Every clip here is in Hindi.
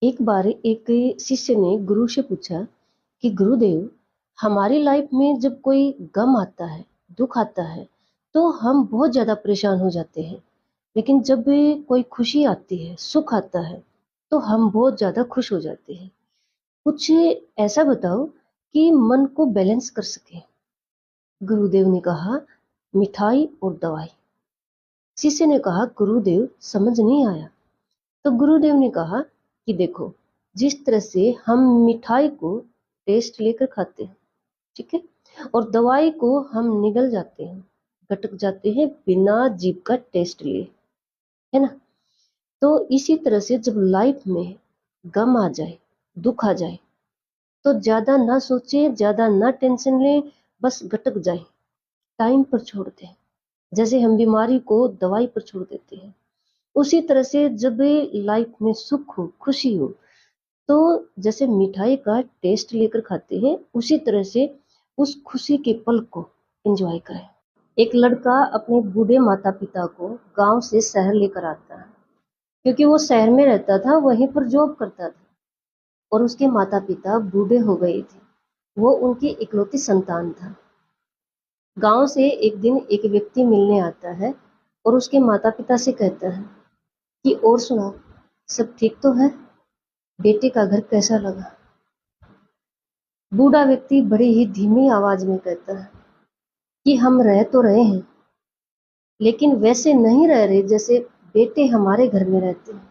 एक बार एक शिष्य ने गुरु से पूछा कि गुरुदेव, हमारी लाइफ में जब कोई गम आता है, दुख आता है, तो हम बहुत ज्यादा परेशान हो जाते हैं। लेकिन जब भी कोई खुशी आती है, सुख आता है, तो हम बहुत ज्यादा खुश हो जाते हैं। कुछ ऐसा बताओ कि मन को बैलेंस कर सके। गुरुदेव ने कहा, मिठाई और दवाई। शिष्य ने कहा, गुरुदेव समझ नहीं आया। तो गुरुदेव ने कहा कि देखो, जिस तरह से हम मिठाई को टेस्ट लेकर खाते हैं, ठीक है, और दवाई को हम निगल जाते हैं, गटक जाते हैं बिना जीभ का टेस्ट लिए, है ना। तो इसी तरह से जब लाइफ में गम आ जाए, दुख आ जाए, तो ज्यादा ना सोचे, ज्यादा ना टेंशन ले, बस गटक जाए, टाइम पर छोड़ दें। जैसे हम बीमारी को दवाई पर छोड़ देते हैं, उसी तरह से जब लाइफ में सुख हो, खुशी हो, तो जैसे मिठाई का टेस्ट लेकर खाते हैं, उसी तरह से उस खुशी के पल को एंजॉय करें। एक लड़का अपने बूढ़े माता पिता को गांव से शहर लेकर आता है, क्योंकि वो शहर में रहता था, वहीं पर जॉब करता था, और उसके माता पिता बूढ़े हो गए थे। वो उनकी इकलौती संतान था। गांव से एक दिन एक व्यक्ति मिलने आता है और उसके माता पिता से कहता है कि और सुनाओ, सब ठीक तो है, बेटे का घर कैसा लगा। बूढ़ा व्यक्ति बड़ी ही धीमी आवाज में कहता है कि हम रह तो रहे हैं, लेकिन वैसे नहीं रह रहे जैसे बेटे हमारे घर में रहते हैं।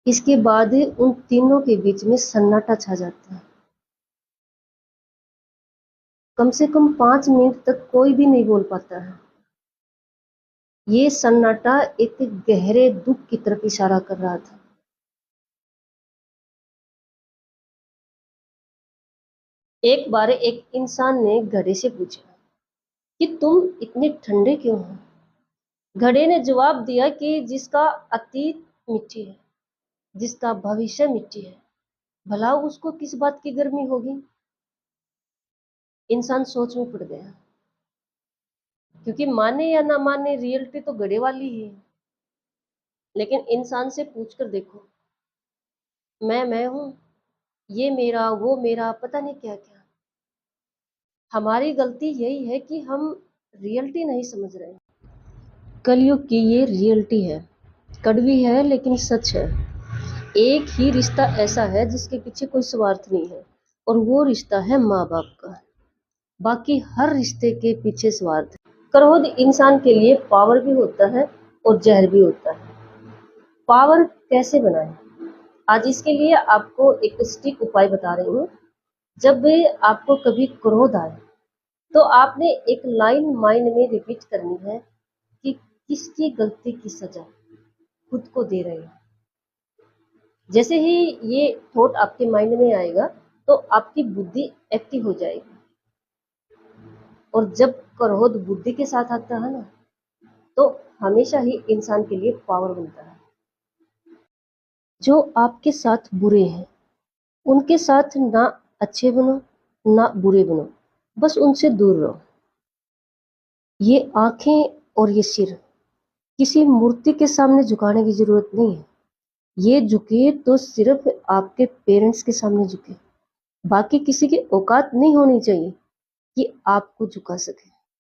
इसके बाद उन तीनों के बीच में सन्नाटा छा जाता है। कम से कम 5 मिनट तक कोई भी नहीं बोल पाता है। ये सन्नाटा एक गहरे दुख की तरफ इशारा कर रहा था। एक बार एक इंसान ने घड़े से पूछा कि तुम इतने ठंडे क्यों हो। घड़े ने जवाब दिया कि जिसका अतीत मिट्टी है, जिसका भविष्य मिट्टी है, भला उसको किस बात की गर्मी होगी। इंसान सोच में पड़ गया, क्योंकि माने या ना माने रियलिटी तो घड़े वाली ही है। लेकिन इंसान से पूछ कर देखो, मैं हूं, ये मेरा, वो मेरा, पता नहीं क्या क्या। हमारी गलती यही है कि हम रियलिटी नहीं समझ रहे। कलयुग की ये रियलिटी है, कड़वी है लेकिन सच है। एक ही रिश्ता ऐसा है जिसके पीछे कोई स्वार्थ नहीं है, और वो रिश्ता है माँ बाप का। बाकी हर रिश्ते के पीछे स्वार्थ है। क्रोध इंसान के लिए पावर भी होता है और जहर भी होता है। पावर कैसे बनाए, आज इसके लिए आपको एक सटीक उपाय बता रही हूँ। जब भी आपको कभी क्रोध आए, तो आपने एक लाइन माइंड में रिपीट करनी है कि किसकी गलती की सजा खुद को दे रहे हैं। जैसे ही ये थॉट आपके माइंड में आएगा, तो आपकी बुद्धि एक्टिव हो जाएगी। और जब क्रोध बुद्धि के साथ आता है ना, तो हमेशा ही इंसान के लिए पावर बनता है। जो आपके साथ बुरे हैं, उनके साथ ना अच्छे बनो, ना बुरे बनो, बस उनसे दूर रहो। ये आंखें और ये सिर किसी मूर्ति के सामने झुकाने की जरूरत नहीं है। ये झुके तो सिर्फ आपके पेरेंट्स के सामने झुके। बाकी किसी की औकात नहीं होनी चाहिए कि आपको झुका सके।